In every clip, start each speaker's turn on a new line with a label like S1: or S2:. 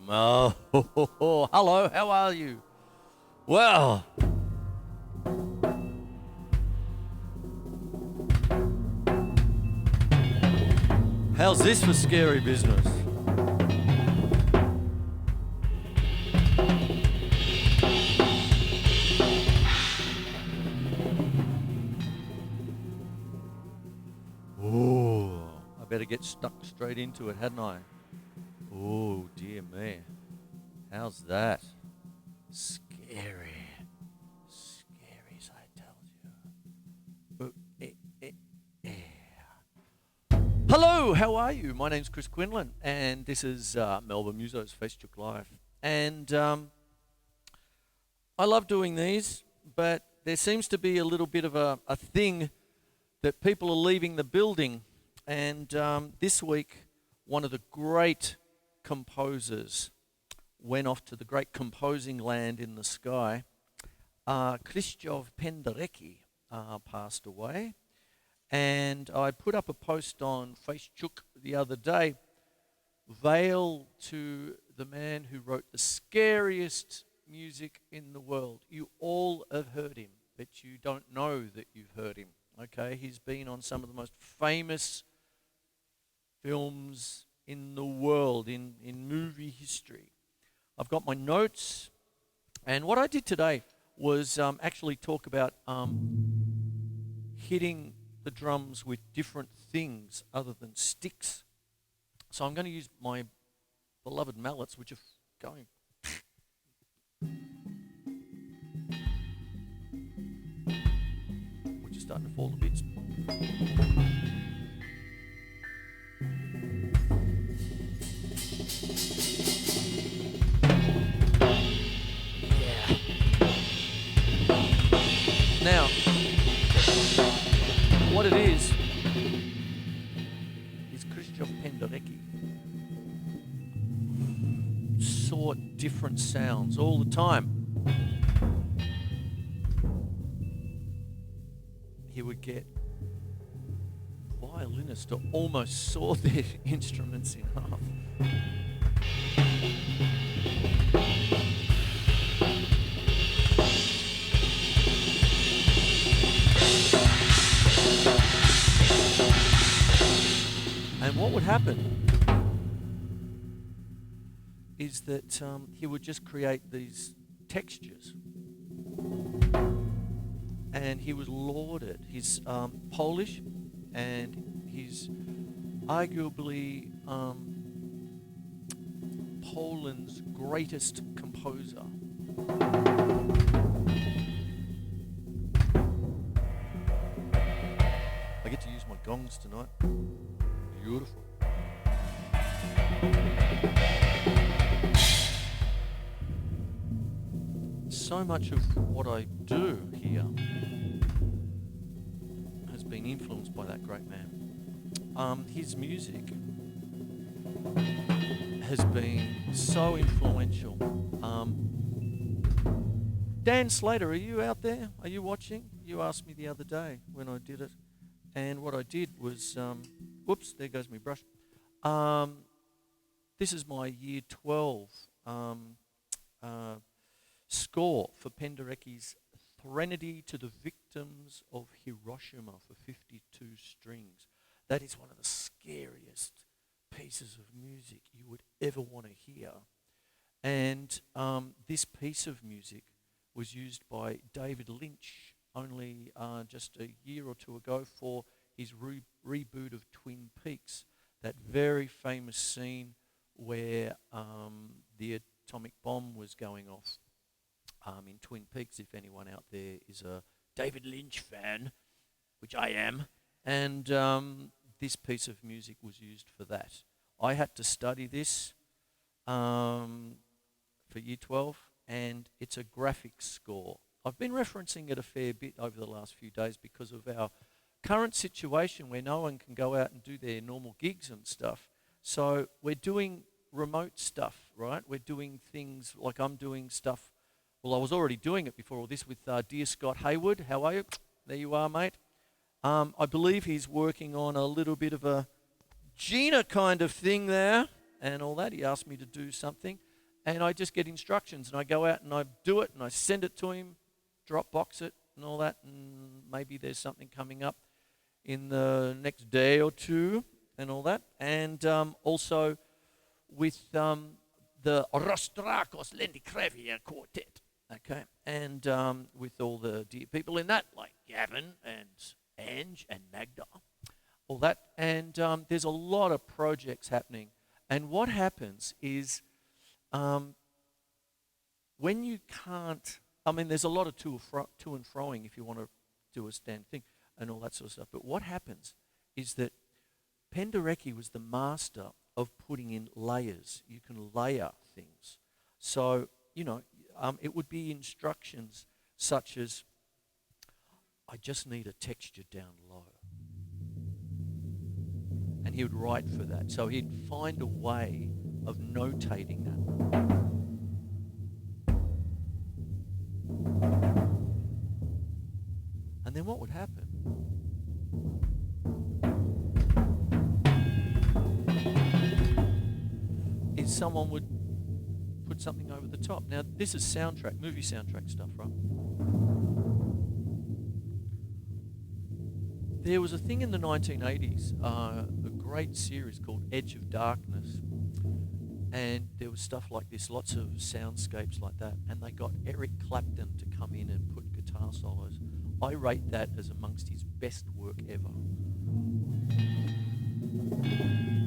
S1: Oh, hello, how are you? Well, how's this for scary business? Oh, I better get stuck straight into it, hadn't I? Oh, dear me. How's that? Scary. Scary, as I tell you. Hello, how are you? My name's Chris Quinlan, and this is Melbourne Musos Facechook Live. And I love doing these, but there seems to be a little bit of a thing that people are leaving the building. And this week, one of the great composers went off to the great composing land in the sky. Krzysztof Penderecki passed away. And I put up a post on Facechook the other day, veil to the man who wrote the scariest music in the world. You all have heard him, but you don't know that you've heard him. Okay, he's been on some of the most famous films in the world, in movie history. I've got my notes, and what I did today was actually talk about hitting the drums with different things other than sticks. So I'm going to use my beloved mallets, which are going. Which are starting to fall to bits. Now, what it is Krzysztof Penderecki sought different sounds all the time. He would get violinists to almost saw their instruments in half. And what would happen is that he would just create these textures. And he was lauded. He's Polish, and he's arguably Poland's greatest composer. I get to use my gongs tonight. Beautiful. So much of what I do here has been influenced by that great man. His music has been so influential. Dan Slater, are you out there? Are you watching? You asked me the other day when I did it. And what I did was, whoops, there goes my brush. This is my year 12 score for Penderecki's Threnody to the Victims of Hiroshima for 52 strings. That is one of the scariest pieces of music you would ever want to hear. And this piece of music was used by David Lynch only just a year or two ago for his reboot of Twin Peaks, that very famous scene where the atomic bomb was going off in Twin Peaks, if anyone out there is a David Lynch fan, which I am. And this piece of music was used for that. I had to study this for year 12, and it's a graphics score. I've been referencing it a fair bit over the last few days because of our current situation where no one can go out and do their normal gigs and stuff. So we're doing remote stuff, right? We're doing things like I'm doing stuff. Well, I was already doing it before all this with dear Scott Hayward. How are you? There you are, mate. I believe he's working on a little bit of a Gina kind of thing there and all that. He asked me to do something. and I just get instructions, and I go out and I do it, and I send it to him, Dropbox it, and all that, and maybe there's something coming up in the next day or two, and all that. And also with the Rostrakos Lendikravia Quartet, okay, and with all the dear people in that, like Gavin and Ange and Magda, all that. And there's a lot of projects happening. And what happens is when you can't, I mean, there's a lot of to and froing if you want to do a stand thing and all that sort of stuff. But what happens is that Penderecki was the master of putting in layers. You can layer things. So, you know, it would be instructions such as, I just need a texture down low. And he would write for that. So he'd find a way of notating that. And then what would happen? Is someone would put something over the top. Now, this is soundtrack, movie soundtrack stuff, right? There was a thing in the 1980s, a great series called Edge of Darkness, and there was stuff like this, lots of soundscapes like that, and they got Eric Clapton to come in and put guitar solos. I rate that as amongst his best work ever.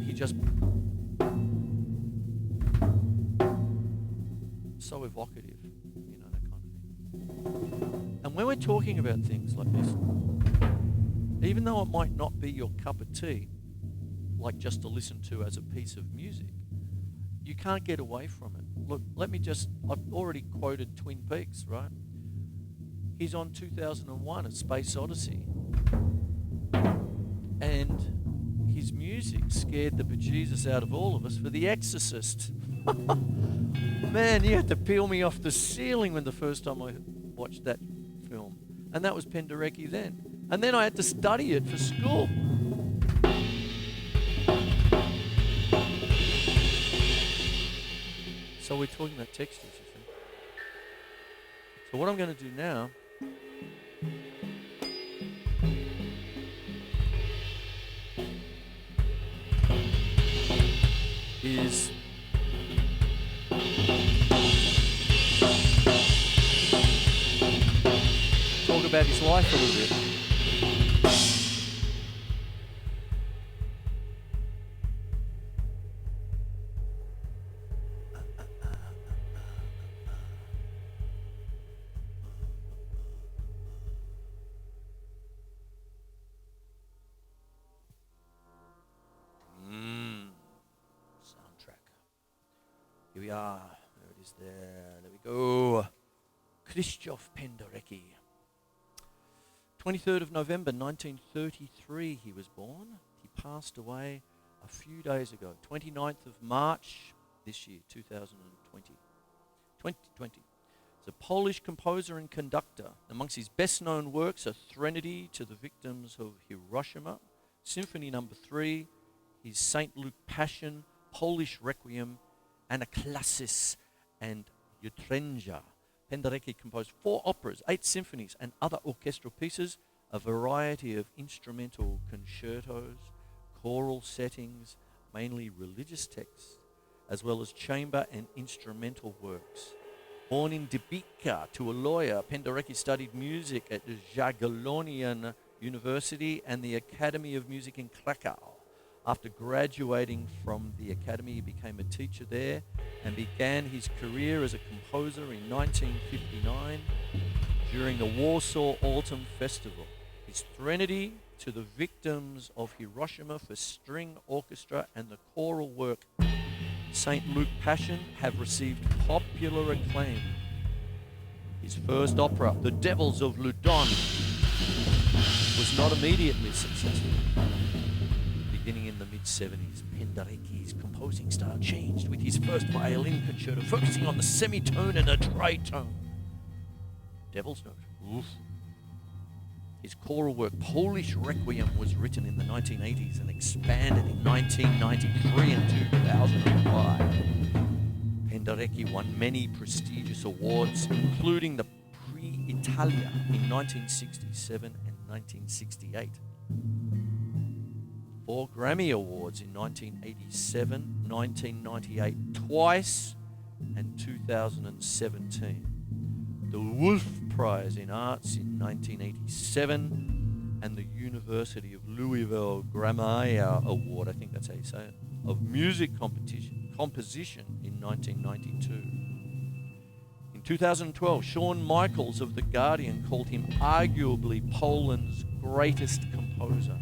S1: He just... so evocative, you know, that kind of thing. And when we're talking about things like this, even though it might not be your cup of tea, like just to listen to as a piece of music, you can't get away from it. Look, I've already quoted Twin Peaks, right? He's on 2001, A Space Odyssey. And his music scared the bejesus out of all of us for The Exorcist. Man, you had to peel me off the ceiling when the first time I watched that film. And that was Penderecki then. And then I had to study it for school. So we're talking about textures, you see. So what I'm going to do now is talk about his life a little bit. Here we are. There it is there. There we go. Krzysztof Penderecki. 23rd of November 1933 he was born. He passed away a few days ago. 29th of March this year, 2020. 2020. He's a Polish composer and conductor. Amongst his best-known works are Threnody to the Victims of Hiroshima, Symphony No. 3, his St. Luke Passion, Polish Requiem, Anaclasis, and Jutrenja. Penderecki composed 4 operas, 8 symphonies, and other orchestral pieces, a variety of instrumental concertos, choral settings, mainly religious texts, as well as chamber and instrumental works. Born in Dybika to a lawyer, Penderecki studied music at the Jagiellonian University and the Academy of Music in Krakow. After graduating from the academy, he became a teacher there and began his career as a composer in 1959 during the Warsaw Autumn Festival. His Threnody to the Victims of Hiroshima for string orchestra and the choral work St. Luke Passion have received popular acclaim. His first opera, The Devils of Loudun, was not immediately successful. Beginning in the mid-70s, Penderecki's composing style changed with his first violin concerto, focusing on the semitone and a tritone. Devil's Note. Oof. His choral work, Polish Requiem, was written in the 1980s and expanded in 1993 and 2005. Penderecki won many prestigious awards, including the Prix Italia in 1967 and 1968. 4 Grammy Awards in 1987, 1998 twice, and 2017. The Wolf Prize in Arts in 1987, and the University of Louisville Grammar Award, I think that's how you say it, of music composition in 1992. In 2012, Shawn Michaels of The Guardian called him arguably Poland's greatest composer.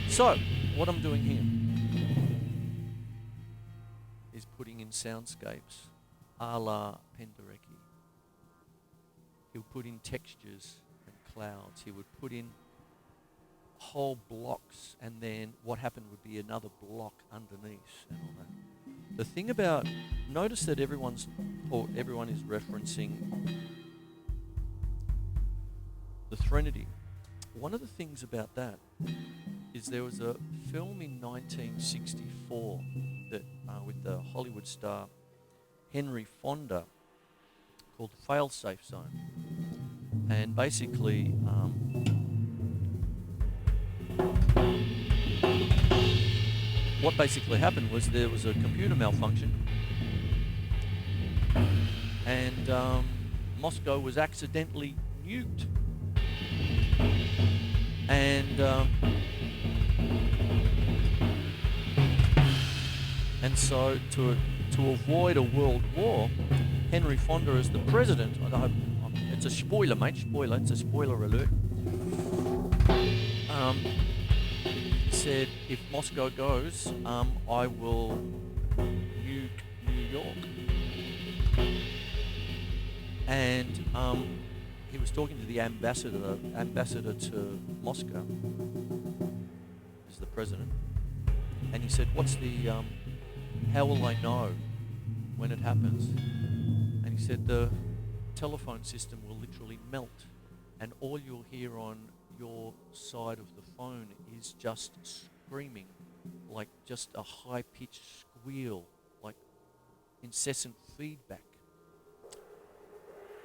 S1: So, what I'm doing here is putting in soundscapes a la Penderecki. He'll put in textures and clouds. He would put in whole blocks, and then what happened would be another block underneath and all that. The thing about, notice that everyone is referencing the Threnody. One of the things about that is there was a film in 1964 that with the Hollywood star Henry Fonda called Failsafe Zone, and basically what basically happened was there was a computer malfunction, and Moscow was accidentally nuked. And so to avoid a world war, Henry Fonda as the president, it's a spoiler, mate, spoiler, it's a spoiler alert, said, if Moscow goes, I will nuke New York. And he was talking to the ambassador to Moscow, as the president, and he said, what's the, how will I know when it happens? And he said, the telephone system will literally melt, and all you'll hear on your side of the phone is just screaming, like just a high-pitched squeal, like incessant feedback.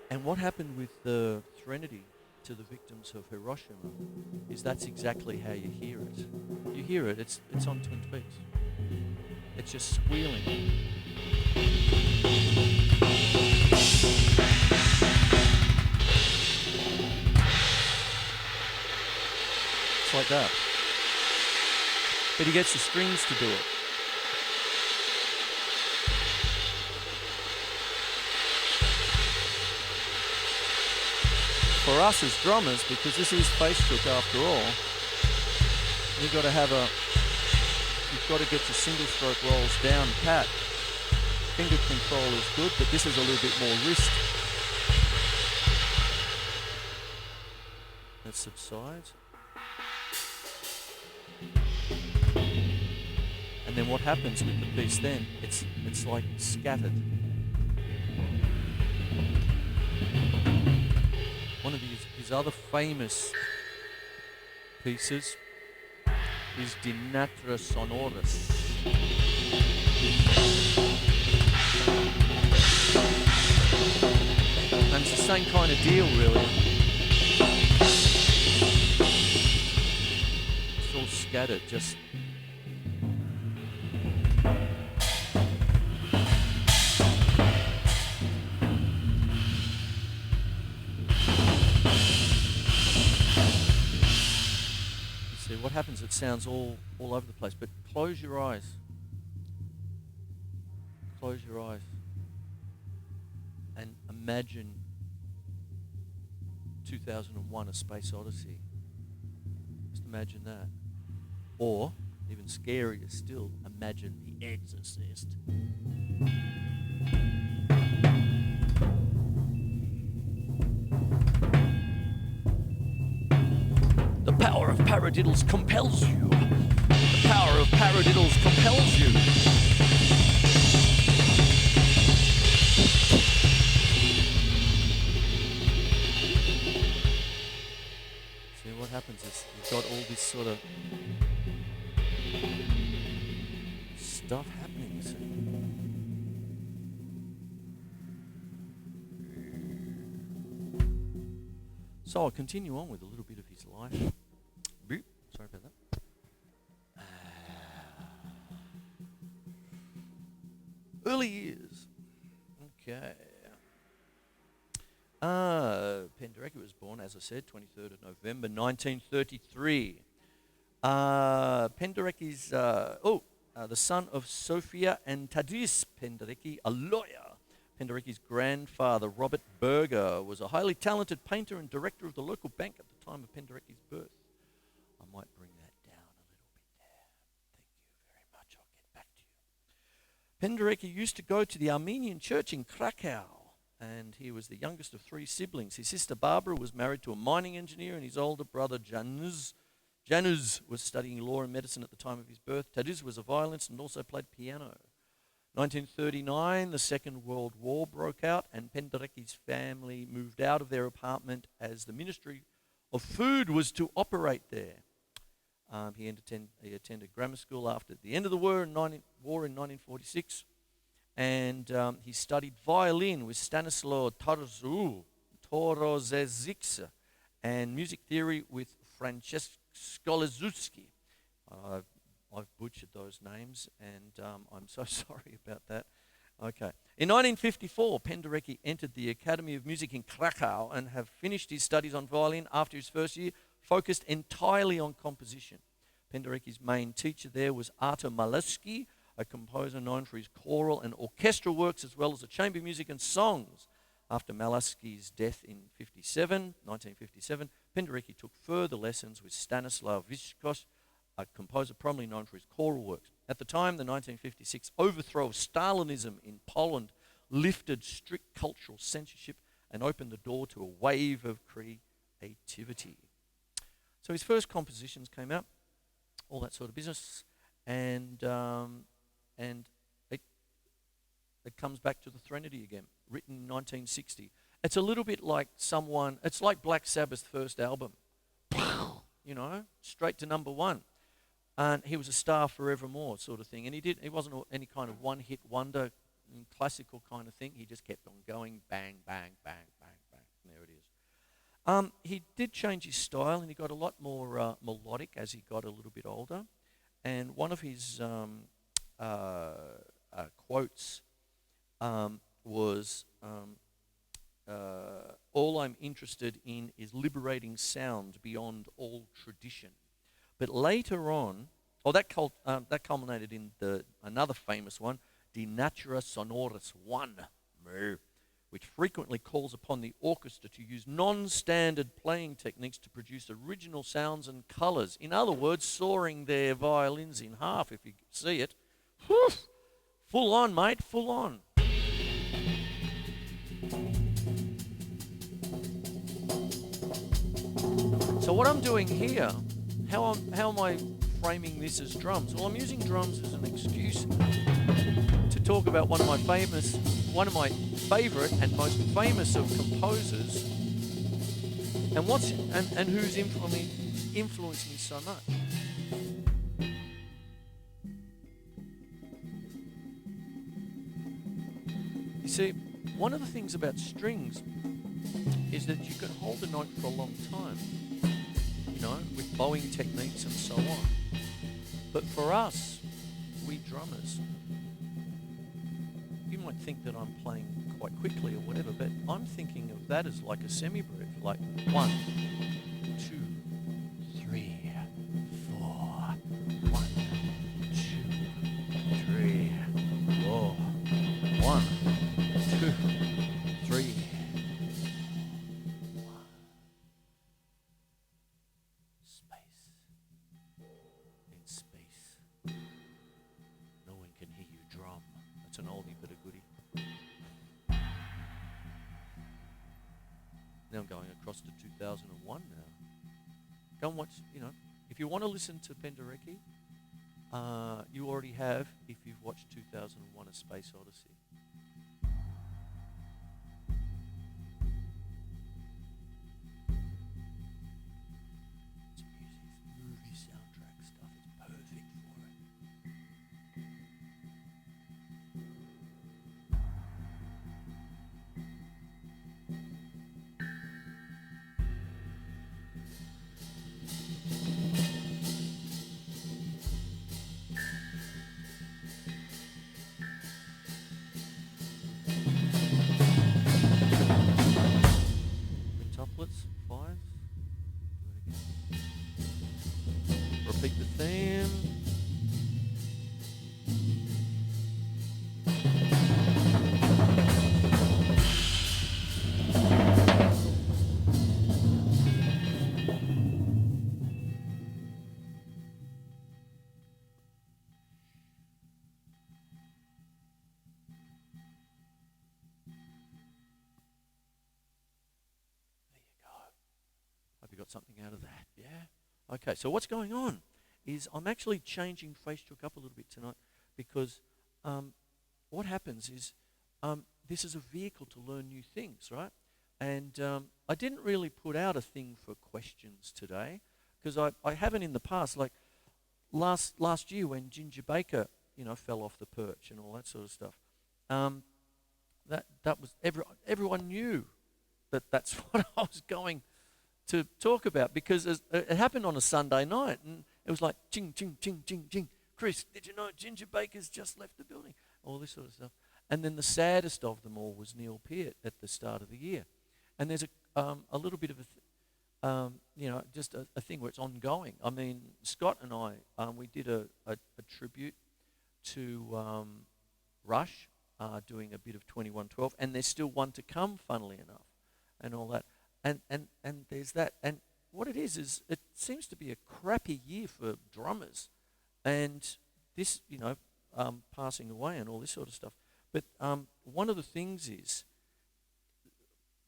S1: And what happened with the Threnody to the victims of Hiroshima is that's exactly how you hear it. You hear it, it's on Twin Peaks. It's just squealing. It's like that. But he gets the strings to do it. For us as drummers, because this is Facechook after all, you've got to get your single stroke rolls down pat. Finger control is good, but this is a little bit more wrist. That subsides. And then what happens with the piece then? It's like scattered. One of his other famous pieces is De Natra Sonoris. And it's the same kind of deal, really. It's all scattered, just... What happens, it sounds all over the place, but close your eyes. Close your eyes and imagine 2001: A Space Odyssey. Just imagine that. Or, even scarier still, imagine The Exorcist. The power of paradiddles compels you. The power of paradiddles compels you. See, what happens is you've got all this sort of stuff happening, you see. So I'll continue on with a little bit of his life. Boop. Sorry about that. Early years. Okay. Penderecki was born, as I said, 23rd of November, 1933. Penderecki's, the son of Sofia and Tadeusz Penderecki, a lawyer. Penderecki's grandfather, Robert Berger, was a highly talented painter and director of the local bank at the time of Penderecki's birth. I might bring that down a little bit there. Thank you very much. I'll get back to you. Penderecki used to go to the Armenian church in Krakow, and he was the youngest of 3 siblings. His sister Barbara was married to a mining engineer, and his older brother Janusz was studying law and medicine at the time of his birth. Tadeusz was a violinist and also played piano. 1939, the Second World War broke out, and Penderecki's family moved out of their apartment as the Ministry of Food was to operate there. He attended grammar school after the end of the war in 1946, and he studied violin with Stanislaw Torozezic and music theory with Francesc Skolazewski. I've butchered those names, and I'm so sorry about that. Okay. In 1954, Penderecki entered the Academy of Music in Krakow and have finished his studies on violin after his first year, focused entirely on composition. Penderecki's main teacher there was Artur Maleski, a composer known for his choral and orchestral works as well as the chamber music and songs. After Maleski's death in 1957, Penderecki took further lessons with Stanislaw Vyškov, a composer primarily known for his choral works. At the time, the 1956 overthrow of Stalinism in Poland lifted strict cultural censorship and opened the door to a wave of creativity. So his first compositions came out, all that sort of business, and it comes back to the Threnody again, written in 1960. It's a little bit like it's like Black Sabbath's first album, straight to number 1. And he was a star forevermore, sort of thing. And he wasn't any kind of one-hit wonder, classical kind of thing. He just kept on going, bang, bang, bang, bang, bang. And there it is. He did change his style, and he got a lot more melodic as he got a little bit older. And one of his quotes was, all I'm interested in is liberating sound beyond all tradition. But later on, that culminated in another famous one, De Natura Sonoris 1, which frequently calls upon the orchestra to use non-standard playing techniques to produce original sounds and colours. In other words, sawing their violins in half, if you see it. Whew! Full on, mate, full on. So what I'm doing here, how am I framing this as drums? Well, I'm using drums as an excuse to talk about one of my favourite and most famous of composers, and who's influenced me so much. You see, one of the things about strings is that you can hold a note for a long time, with bowing techniques and so on. But for us, we drummers, you might think that I'm playing quite quickly or whatever, but I'm thinking of that as like a semi-breath, like 1, 2, 3, 4, 1, 2, 3, 4, 1, 2, 3. An oldie but a goodie. Now I'm going across to 2001 now. Go and watch, if you want to listen to Penderecki, you already have if you've watched 2001 A Space Odyssey. It's movie soundtrack stuff. It's perfect for it. twice. Do it again. Repeat the theme. Hope you got something out of that, yeah? Okay, so what's going on is I'm actually changing Facechook up a little bit tonight because what happens is this is a vehicle to learn new things, right? And I didn't really put out a thing for questions today because I haven't in the past. Like last year when Ginger Baker, fell off the perch and all that sort of stuff, that was everyone knew that's what I was going to talk about because it happened on a Sunday night and it was like ching, ching, ching, ching, ching. Chris, did you know Ginger Baker's just left the building? All this sort of stuff. And then the saddest of them all was Neil Peart at the start of the year. And there's a little bit of just a thing where it's ongoing. I mean, Scott and I, we did a tribute to Rush, doing a bit of 2112, and there's still one to come, funnily enough, and all that. And there's that. And what it is it seems to be a crappy year for drummers. And this, passing away and all this sort of stuff. But one of the things is,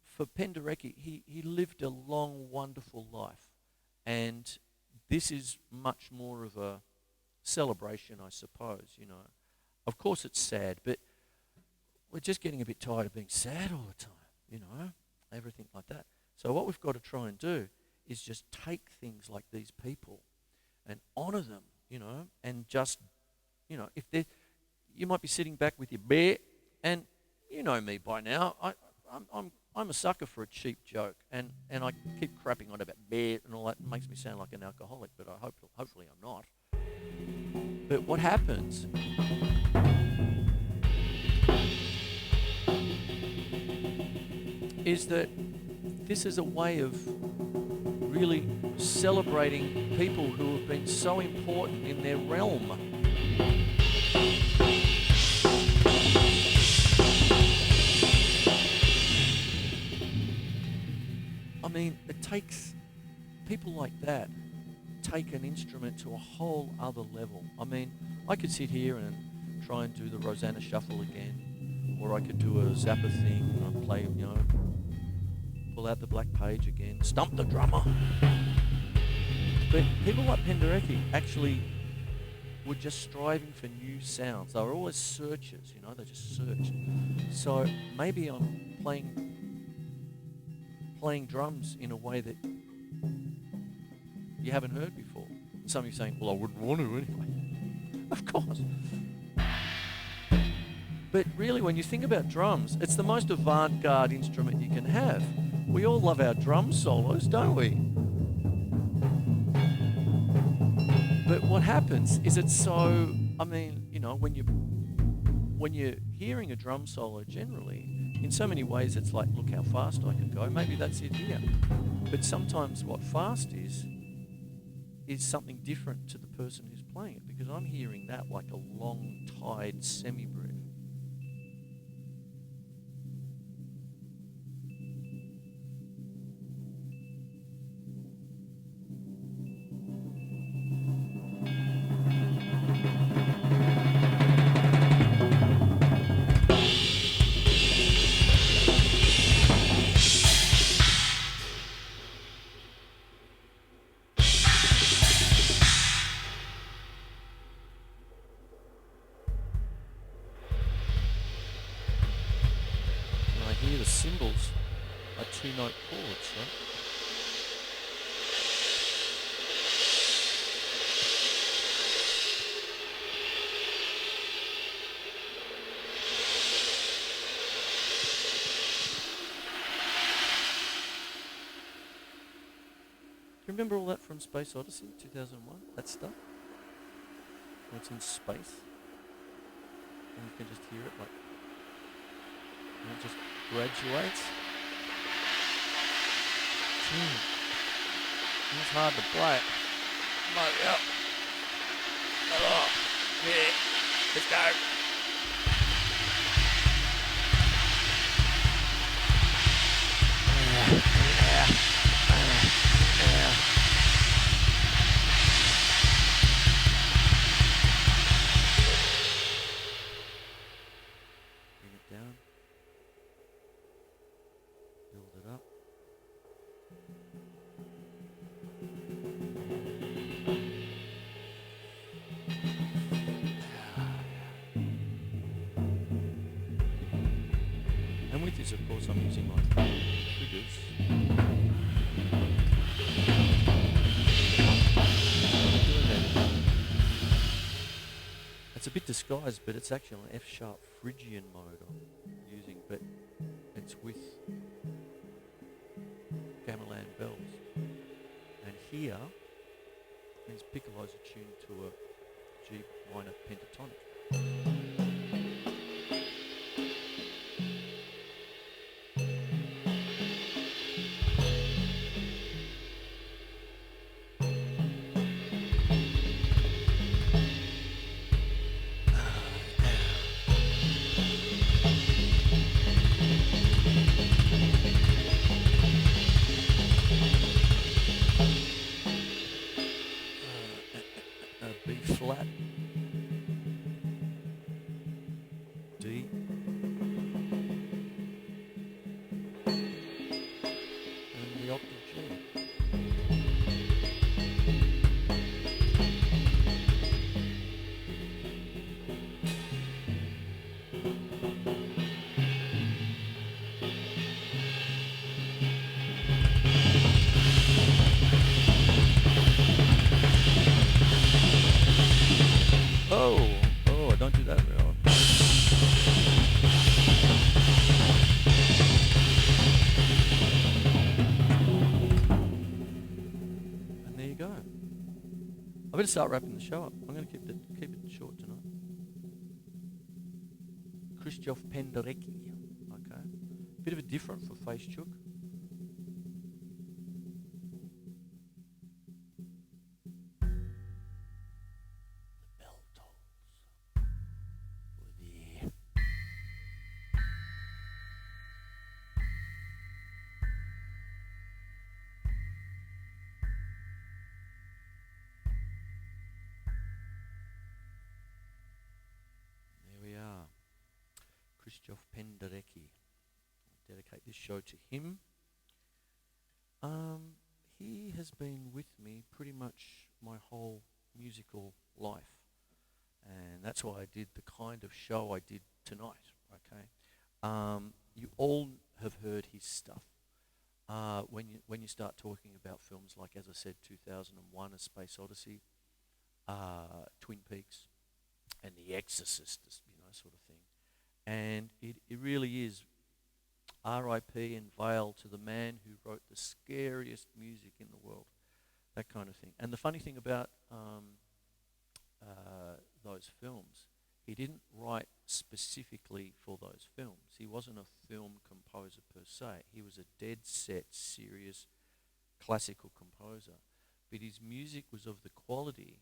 S1: for Penderecki, he lived a long, wonderful life. And this is much more of a celebration, I suppose, Of course it's sad, but we're just getting a bit tired of being sad all the time, everything like that. So what we've got to try and do is just take things like these people and honour them, and just, if they, you might be sitting back with your beer, and you know me by now, I'm a sucker for a cheap joke, and I keep crapping on about beer and all that. It makes me sound like an alcoholic, but hopefully I'm not. But what happens is that this is a way of really celebrating people who have been so important in their realm. I mean, it takes people like that take an instrument to a whole other level. I mean, I could sit here and try and do the Rosanna Shuffle again, or I could do a Zappa thing and play, pull out the black page again, stump the drummer. But people like Penderecki actually were just striving for new sounds. They were always searchers, they just searched. So maybe I'm playing drums in a way that you haven't heard before. Some of you saying, well, I wouldn't want to anyway. Of course. But really, when you think about drums, it's the most avant-garde instrument you can have. We all love our drum solos, don't we? But what happens is it's so, when you're hearing a drum solo generally, in so many ways it's like, look how fast I can go. Maybe that's it here. But sometimes what fast is something different to the person who's playing it, because I'm hearing that like a long tide semi-breath. The cymbals are two-note chords, right? Do you remember all that from Space Odyssey 2001? That stuff? When it's in space? And you can just hear it like... And it just graduates. It's hard to play. But, yeah. Oh, yeah. Let's go. Bring it down. Build it up. And with this, of course, I'm using my triggers. It's a bit disguised, but it's actually an F-sharp Phrygian mode I'm using, but it's with gamelan bells. And here means piccolo's attuned to a G minor pentatonic. B flat, D, and the octave G. Oh, I don't do that very often. And there you go. I better start wrapping the show up. I'm going to keep it short tonight. Krzysztof Penderecki. Okay. Bit of a different for Facechook. Krzysztof Penderecki. I dedicate this show to him. He has been with me pretty much my whole musical life, and that's why I did the kind of show I did tonight. Okay, you all have heard his stuff. When you start talking about films like, as I said, 2001: A Space Odyssey, Twin Peaks, and The Exorcist, sort of thing. And it really is R.I.P. and Vale to the man who wrote the scariest music in the world, that kind of thing. And the funny thing about those films, he didn't write specifically for those films. He wasn't a film composer per se. He was a dead set, serious, classical composer. But his music was of the quality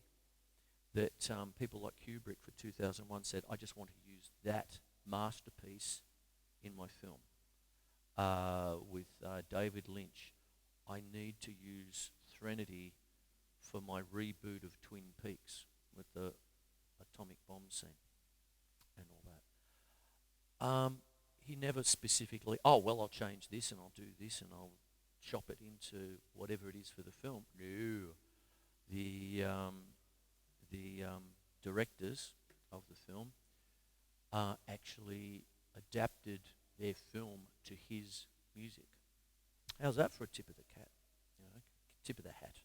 S1: that people like Kubrick for 2001 said, I just want to use that masterpiece in my film. With David Lynch, I need to use Threnody for my reboot of Twin Peaks with the atomic bomb scene and all that. He never specifically, I'll change this and I'll do this and I'll chop it into whatever it is for the film. No. The directors of the film actually adapted their film to his music. How's that for a tip of the cat? Tip of the hat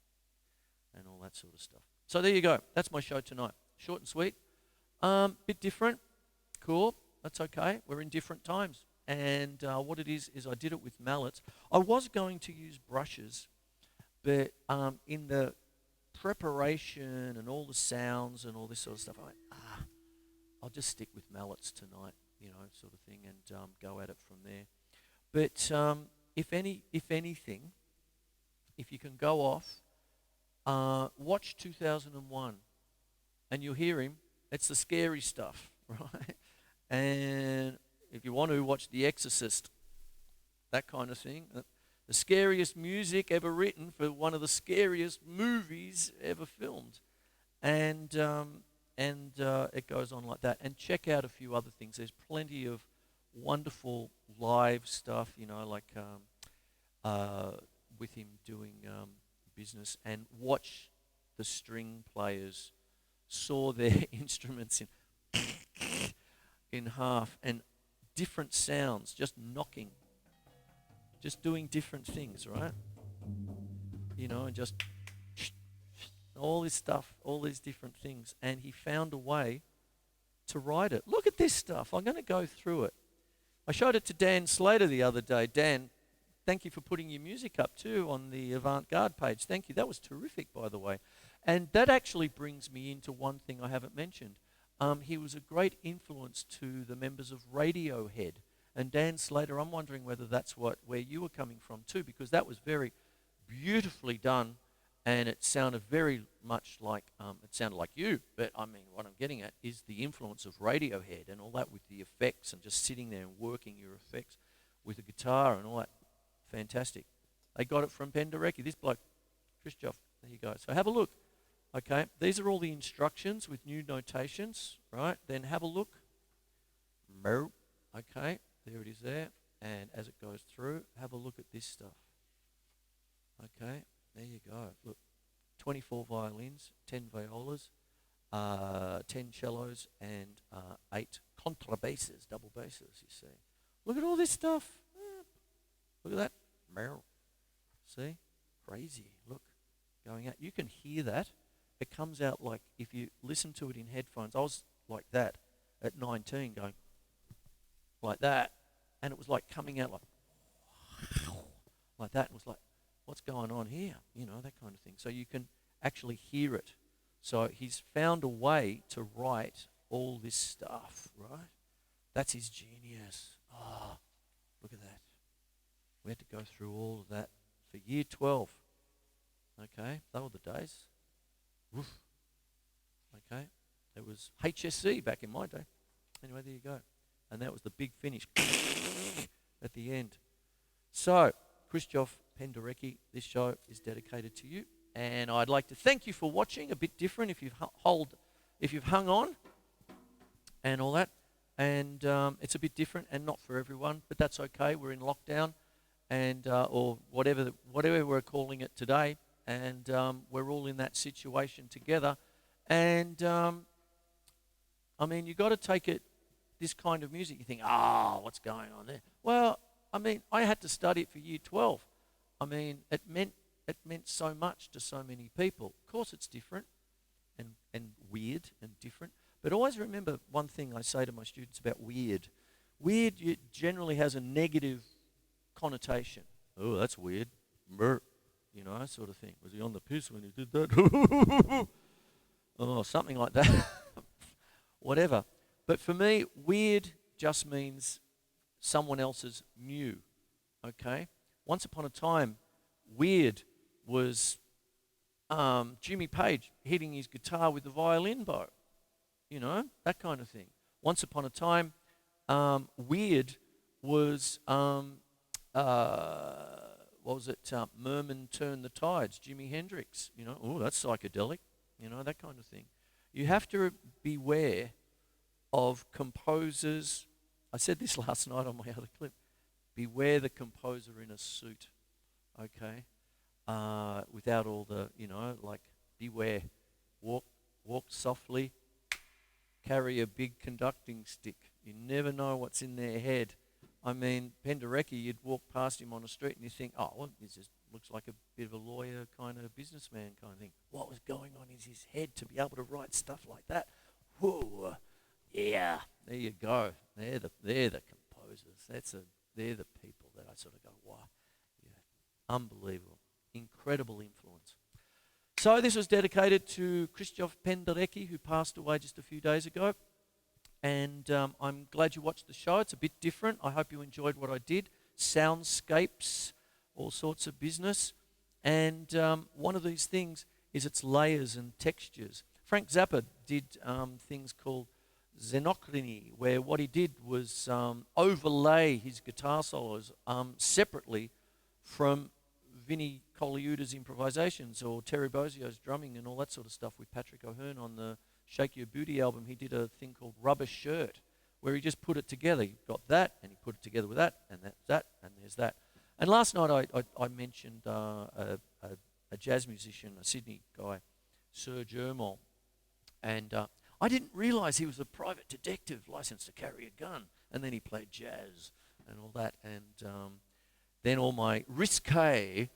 S1: and all that sort of stuff. So there you go. That's my show tonight. Short and sweet. Bit different. Cool. That's okay. We're in different times. And what it is I did it with mallets. I was going to use brushes, but in the preparation and all the sounds and all this sort of stuff, I went, I'll just stick with mallets tonight, sort of thing, and go at it from there. But if anything, if you can go off, watch 2001, and you'll hear him. It's the scary stuff, right? And if you want to, watch The Exorcist, that kind of thing. The scariest music ever written for one of the scariest movies ever filmed. And it goes on like that. And check out a few other things. There's plenty of wonderful live stuff, like with him doing business. And watch the string players saw their instruments in half, and different sounds, just knocking, just doing different things, right? And just all this stuff, all these different things. And he found a way to write it. Look at this stuff. I'm going to go through it. I showed it to Dan Slater the other day. Dan, thank you for putting your music up too on the Avant-Garde page. Thank you. That was terrific, by the way. And that actually brings me into one thing I haven't mentioned. He was a great influence to the members of Radiohead. And Dan Slater, I'm wondering whether that's where you were coming from too, because that was very beautifully done, and it sounded very much like you. But I mean, what I'm getting at is the influence of Radiohead and all that, with the effects and just sitting there and working your effects with a guitar and all that. Fantastic. They got it from Penderecki. This bloke, Krzysztof. There you go. So have a look. Okay, these are all the instructions with new notations, right? Then have a look. Okay, there it is there. And as it goes through, have a look at this stuff. Okay, there you go. Look, 24 violins, 10 violas, 10 cellos, and 8 contrabasses, double basses, you see. Look at all this stuff. Look at that. See? Crazy. Look, going out. You can hear that. It comes out like, if you listen to it in headphones, I was like that at 19, going like that, and it was like coming out like that. It was like, what's going on here? That kind of thing. So you can actually hear it. So he's found a way to write all this stuff, right? That's his genius. Oh, look at that. We had to go through all of that for year 12. Okay, they were the days. Woof. Okay, it was HSC back in my day. Anyway, there you go. And that was the big finish at the end. So, Krzysztof Penderecki, this show is dedicated to you. And I'd like to thank you for watching. A bit different if you've hung on and all that. And it's a bit different and not for everyone, but that's okay. We're in lockdown, and or whatever we're calling it today. And we're all in that situation together. And, I mean, you've got to take it, this kind of music. You think, what's going on there? Well, I mean, I had to study it for year 12. I mean, it meant so much to so many people. Of course it's different and weird and different. But always remember one thing I say to my students about weird. Weird generally has a negative connotation. Oh, that's weird. Brr. Sort of thing. Was he on the piss when he did that? Oh, something like that. Whatever. But for me, weird just means someone else's new. Okay? Once upon a time, weird was Jimmy Page hitting his guitar with the violin bow. That kind of thing. Once upon a time, weird was what was it? Merman Turned the Tides, Jimi Hendrix. Oh, that's psychedelic. That kind of thing. You have to beware of composers. I said this last night on my other clip. Beware the composer in a suit, okay? Without all the, like, beware. Walk softly. Carry a big conducting stick. You never know what's in their head. I mean, Penderecki, you'd walk past him on the street and you think, oh, well, this just looks like a bit of a lawyer kind of businessman kind of thing. What was going on in his head to be able to write stuff like that? Whoa, yeah, there you go. They're the composers. They're the people that I sort of go, wow, yeah, unbelievable, incredible influence. So this was dedicated to Krzysztof Penderecki, who passed away just a few days ago. And I'm glad you watched the show. It's a bit different. I hope you enjoyed what I did. Soundscapes, all sorts of business. And one of these things is its layers and textures. Frank Zappa did things called xenochrony, where what he did was overlay his guitar solos separately from Vinnie Colaiuta's improvisations or Terry Bozzio's drumming and all that sort of stuff. With Patrick O'Hearn on the Shake Your Booty album, he did a thing called Rubber Shirt, where he just put it together. He got that, and he put it together with that, and that, and there's that. And last night I mentioned a jazz musician, a Sydney guy, Serge Ermol, and I didn't realise he was a private detective licensed to carry a gun, and then he played jazz and all that, and then all my risque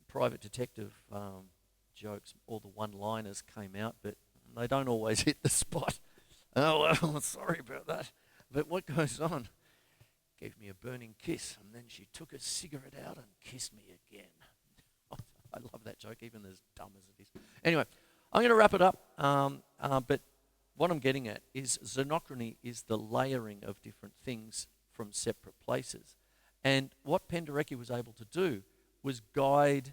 S1: private detective jokes, all the one-liners came out, but they don't always hit the spot. Oh, well, sorry about that. But what goes on? Gave me a burning kiss, and then she took a cigarette out and kissed me again. I love that joke, even as dumb as it is. Anyway, I'm going to wrap it up, but what I'm getting at is xenochrony is the layering of different things from separate places. And what Penderecki was able to do was guide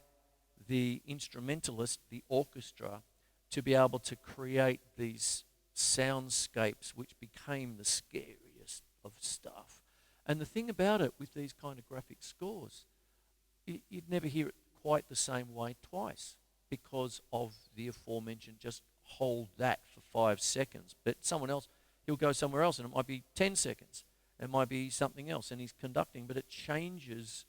S1: the instrumentalist, the orchestra, to be able to create these soundscapes which became the scariest of stuff. And the thing about it with these kind of graphic scores, you'd never hear it quite the same way twice because of the aforementioned just hold that for 5 seconds. But someone else, he'll go somewhere else and it might be 10 seconds. It might be something else and he's conducting, but it changes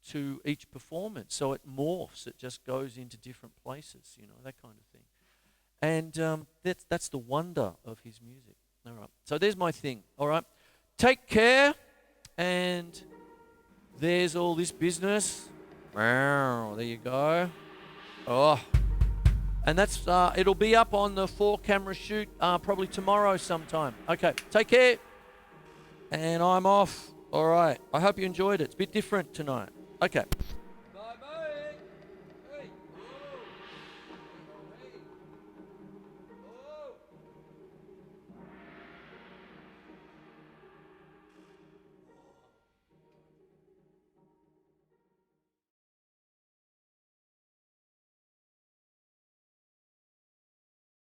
S1: to each performance. So it morphs, it just goes into different places, you know, that kind of thing. And that's the wonder of his music. All right, so there's my thing, all right? Take care, and there's all this business. Wow, there you go. Oh, and that's it'll be up on the 4-camera shoot probably tomorrow sometime. Okay, take care, and I'm off. All right, I hope you enjoyed it. It's a bit different tonight. Okay.